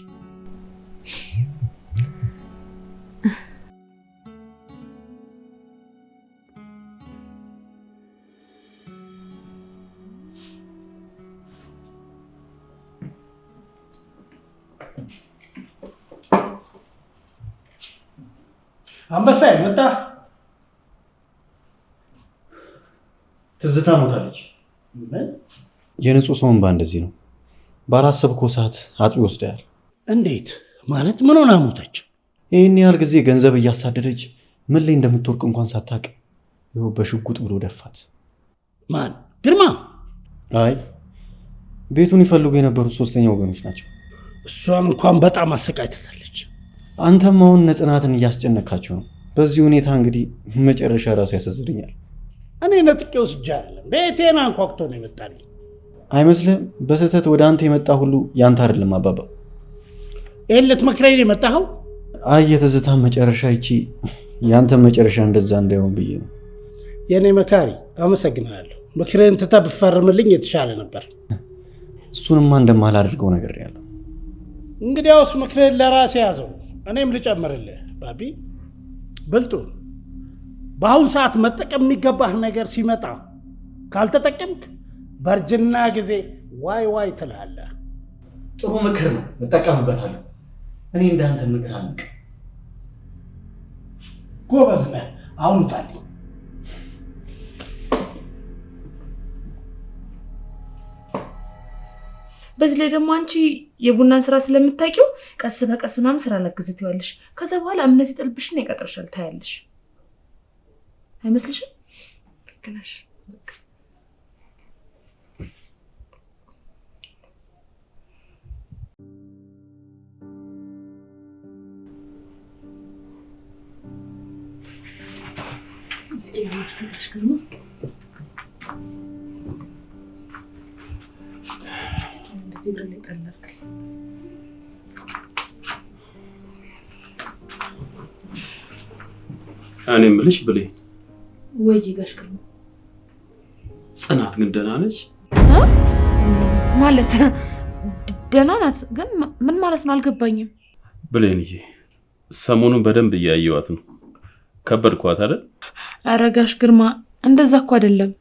አንበሳ መጣ። ትዝታ ሞታለች። ምን? የንጹህ ሰው እንባ እንደዚህ ነው። ባላሰብከው ሰዓት አጥቢ ወስደሃል። እንዴት ማለት? ምን ሆና ሞተች? ይህን ያህል ጊዜ ገንዘብ እያሳደደች ምን ላይ እንደምትወርቅ እንኳን ሳታውቅ ይኸው በሽጉጥ ብሎ ደፋት። ማን? ግርማ? አይ ቤቱን ይፈልጉ የነበሩት ሶስተኛ ወገኖች ናቸው። እሷን እንኳን በጣም አሰቃይታለች። አንተም አሁን ነጽናትን እያስጨነካቸው ነው። በዚህ ሁኔታ እንግዲህ መጨረሻ ራሱ ያሳዝነኛል። እኔ ነጥቄ ወስጄ አይደለም፣ ቤቴን አንኳኩቶ ነው የመጣልኝ። አይመስልም? በስህተት ወደ አንተ የመጣ ሁሉ ያንተ አይደለም አባባ። ይህን ልትመክረኝ ነው የመጣኸው? አይ የትዝታ መጨረሻ ይቺ ያንተ መጨረሻ እንደዛ እንዳይሆን ብዬ ነው። የእኔ መካሪ አመሰግናለሁ። ምክርህን ትተህ ብትፈርምልኝ የተሻለ ነበር። እሱንማ እንደማላደርገው ነግሬያለሁ። እንግዲያውስ ምክርህን ለራሴ ያዘው። እኔም ልጨምርልህ ባቢ። ብልጡ በአሁን ሰዓት መጠቀም የሚገባህ ነገር ሲመጣ ካልተጠቀምክ በእርጅና ጊዜ ዋይ ዋይ ትላለህ። ጥሩ ምክር ነው፣ እጠቀምበታለሁ። እኔ እንዳንተ ምክር አልቅ። ጎበዝ ነህ። አሁን ውጣልኝ። በዚህ ላይ ደግሞ አንቺ የቡናን ስራ ስለምታውቂው ቀስ በቀስ ምናምን ስራ ላግዝህ ትይዋለሽ። ከዛ በኋላ እምነት ይጥልብሽና ይቀጥርሻል። ታያለሽ። አይመስልሽም? ግናሽ እኔ የምልሽ ብሌን፣ ወይ ጋሽ ግርማ፣ ጽናት ግን ደህና ነች? ማለት ደህና ናት፣ ግን ምን ማለት ነው አልገባኝም። ብሌንዬ፣ ሰሞኑን በደንብ እያየዋት ነው። ከበድኳት አይደል? ኧረ ጋሽ ግርማ እንደዛ እኮ አይደለም።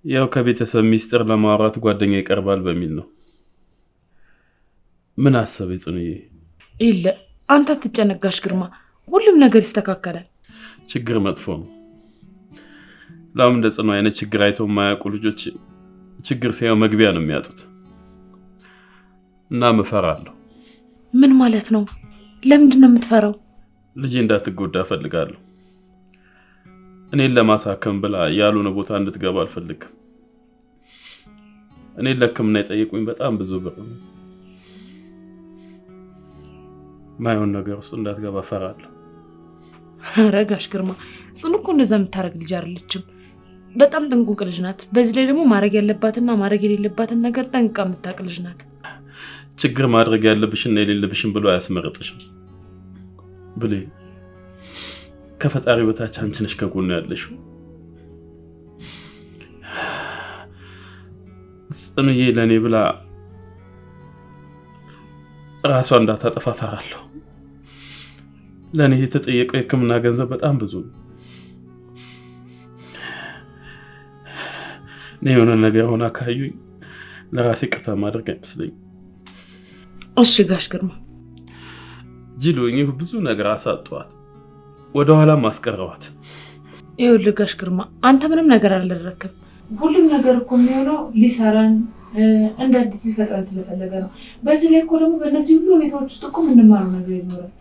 ያው ከቤተሰብ ሚስጥር ለማውራት ጓደኛ ይቀርባል በሚል ነው። ምን አሰበ ጽኑዬ? ይለ አንተ አትጨነቅ ጋሽ ግርማ፣ ሁሉም ነገር ይስተካከላል። ችግር መጥፎ ነው። ላም እንደ ጽኑ አይነት ችግር አይተው የማያውቁ ልጆች ችግር ሲያዩ መግቢያ ነው የሚያጡት እና እፈራለሁ። ምን ማለት ነው? ለምንድን ነው የምትፈራው? ልጄ እንዳትጎዳ እፈልጋለሁ። እኔን ለማሳከም ብላ ያልሆነ ቦታ እንድትገባ አልፈልግም። እኔን ለሕክምና የጠየቁኝ በጣም ብዙ ብር ነው። ማይሆን ነገር ውስጥ እንዳትገባ እፈራለሁ። ኧረ ጋሽ ግርማ፣ ጽኑ እኮ እንደዛ የምታረግ ልጅ አይደለችም። በጣም ጥንቁቅ ልጅ ናት። በዚህ ላይ ደግሞ ማድረግ ያለባትና ማድረግ የሌለባትን ነገር ጠንቅቃ የምታውቅ ልጅ ናት። ችግር ማድረግ ያለብሽና የሌለብሽን ብሎ አያስመርጥሽም። ብሌን፣ ከፈጣሪ በታች አንቺ ነሽ ከጎኑ ያለሽው። ጽኑዬ ለኔ ብላ ራሷ እንዳታጠፋ እፈራለሁ። ለኔ የተጠየቀው የሕክምና ገንዘብ በጣም ብዙ ነው። እኔ የሆነ ነገር ሆና ካዩኝ ለራሴ ቅርታ ማድረግ አይመስለኝም። እሺ ጋሽ ግርማ። ጅሎኝ ብዙ ነገር አሳጠዋት፣ ወደኋላም አስቀረዋት። ይኸውልህ ጋሽ ግርማ፣ አንተ ምንም ነገር አላደረክም። ሁሉም ነገር እኮ የሚሆነው ሊሰራን እንደ አዲስ ሊፈጥረን ስለፈለገ ነው። በዚህ ላይ እኮ ደግሞ በእነዚህ ሁሉ ሁኔታዎች ውስጥ እኮ የምንማረው ነገር ይኖራል።